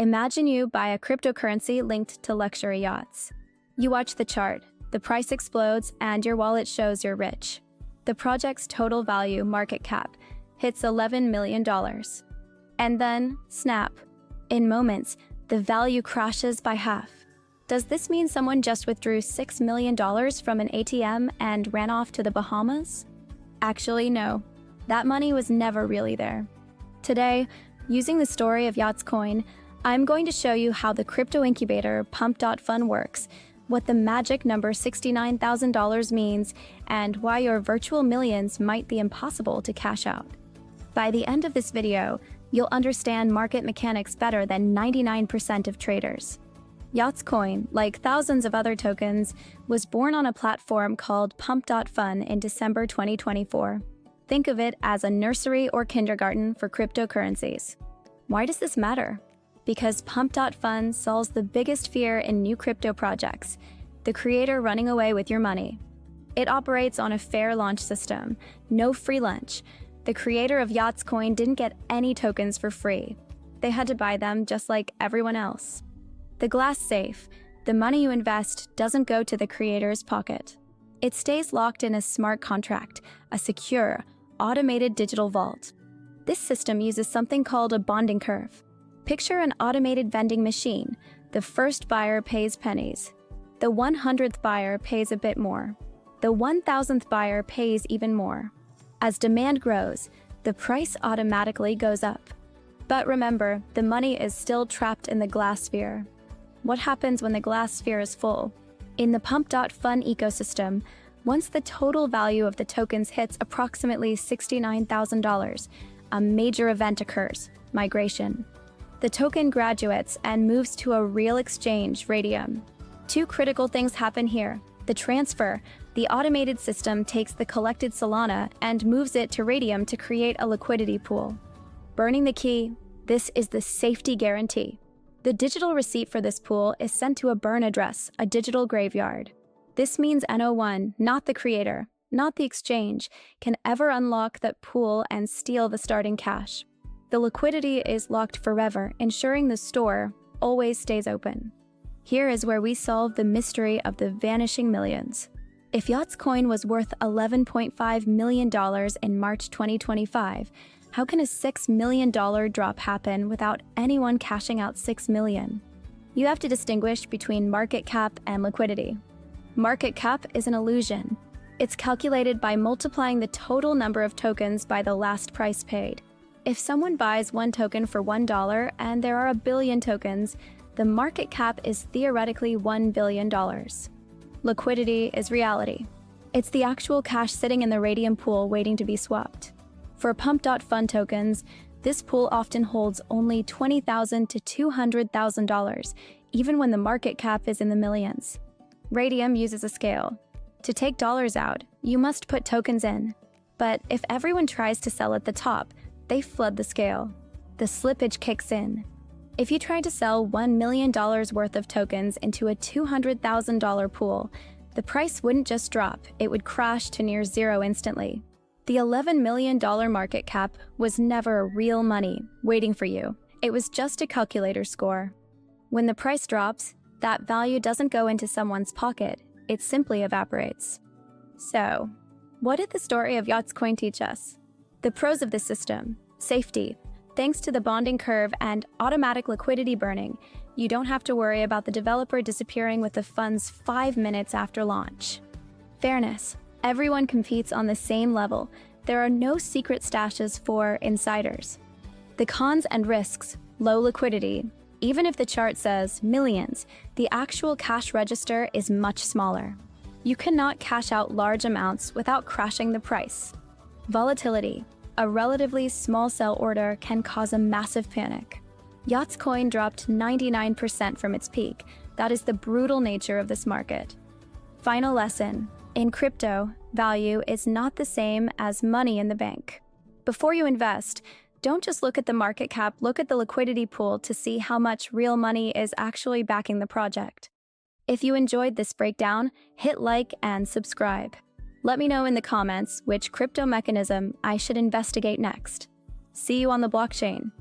Imagine you buy a cryptocurrency linked to luxury yachts. You watch the chart, the price explodes, and your wallet shows you're rich. The project's total value market cap hits $11 million. And then, snap. In moments, the value crashes by half. Does this mean someone just withdrew $6 million from an ATM and ran off to the Bahamas? Actually, no. That money was never really there. Today, using the story of YachtsCoin, I'm going to show you how the crypto incubator Pump.fun works, what the magic number $69,000 means, and why your virtual millions might be impossible to cash out. By the end of this video, you'll understand market mechanics better than 99% of traders. YachtsCoin, like thousands of other tokens, was born on a platform called Pump.fun in December 2024. Think of it as a nursery or kindergarten for cryptocurrencies. Why does this matter? Because Pump.fun solves the biggest fear in new crypto projects, the creator running away with your money. It operates on a fair launch system, no free lunch. The creator of YachtsCoin didn't get any tokens for free. They had to buy them just like everyone else. The glass safe, the money you invest doesn't go to the creator's pocket. It stays locked in a smart contract, a secure, automated digital vault. This system uses something called a bonding curve. Picture an automated vending machine. The first buyer pays pennies. The 100th buyer pays a bit more. The 1,000th buyer pays even more. As demand grows, the price automatically goes up. But remember, the money is still trapped in the glass sphere. What happens when the glass sphere is full? In the Pump.fun ecosystem, once the total value of the tokens hits approximately $69,000, a major event occurs: migration. The token graduates and moves to a real exchange, Raydium. Two critical things happen here. The transfer. The automated system takes the collected Solana and moves it to Raydium to create a liquidity pool. Burning the key. This is the safety guarantee. The digital receipt for this pool is sent to a burn address, a digital graveyard. This means no one, not the creator, not the exchange, can ever unlock that pool and steal the starting cash. The liquidity is locked forever, ensuring the store always stays open. Here is where we solve the mystery of the vanishing millions. If YachtsCoin was worth $11.5 million in March 2025, how can a $6 million drop happen without anyone cashing out $6 million? You have to distinguish between market cap and liquidity. Market cap is an illusion. It's calculated by multiplying the total number of tokens by the last price paid. If someone buys one token for $1 and there are a billion tokens, the market cap is theoretically $1 billion. Liquidity is reality. It's the actual cash sitting in the Raydium pool waiting to be swapped. For Pump.fun tokens, this pool often holds only $20,000 to $200,000, even when the market cap is in the millions. Raydium uses a scale. To take dollars out, you must put tokens in. But if everyone tries to sell at the top, they flood the scale. The slippage kicks in. If you tried to sell $1 million worth of tokens into a $200,000 pool, the price wouldn't just drop, it would crash to near zero instantly. The $11 million market cap was never real money waiting for you. It was just a calculator score. When the price drops, that value doesn't go into someone's pocket, it simply evaporates. So, what did the story of YachtsCoin teach us? The pros of the system: safety. Thanks to the bonding curve and automatic liquidity burning, you don't have to worry about the developer disappearing with the funds 5 minutes after launch. Fairness. Everyone competes on the same level. There are no secret stashes for insiders. The cons and risks: low liquidity. Even if the chart says millions, the actual cash register is much smaller. You cannot cash out large amounts without crashing the price. Volatility. A relatively small sell order can cause a massive panic. YachtsCoin dropped 99% from its peak. That is the brutal nature of this market. Final lesson: in crypto, value is not the same as money in the bank. Before you invest, don't just look at the market cap, look at the liquidity pool to see how much real money is actually backing the project. If you enjoyed this breakdown, hit like and subscribe. Let me know in the comments which crypto mechanism I should investigate next. See you on the blockchain.